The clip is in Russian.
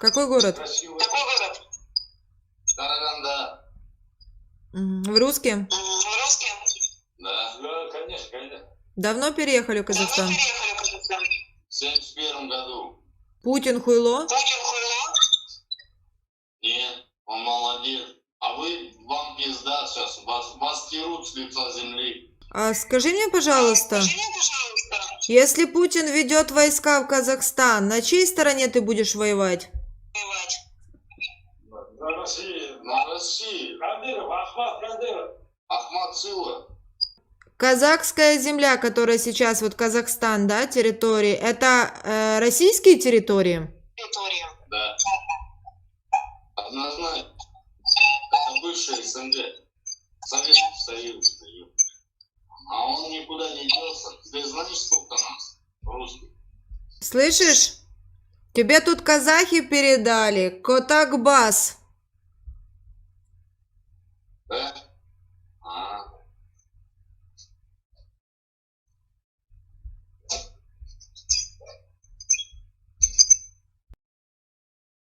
Какой город? Красивый. Какой город? Караганда. В русские? Русский? Да. Да, конечно, конечно. Давно переехали в Давно Казахстан? переехали в Казахстан? В 71 году. Путин хуйло? Путин хуйло? Нет, он молодец. А вы, вам пизда сейчас. Вас терут с лица земли. А скажи мне, пожалуйста, Скажи мне, пожалуйста, если Путин ведет войска в Казахстан, на чьей стороне ты будешь воевать? воевать. На России. На России. Кадыров, Ахмат Кадыров. Ахмат Сыла. Казахская земля, которая сейчас вот Казахстан, да, территории, это российские территории? Территория. Да. Однозначно. Это бывший СНГ. Советский Союз. А он никуда не делся. Ты знаешь, сколько нас? Русских. Слышишь? Тебе тут казахи передали, Котакбас.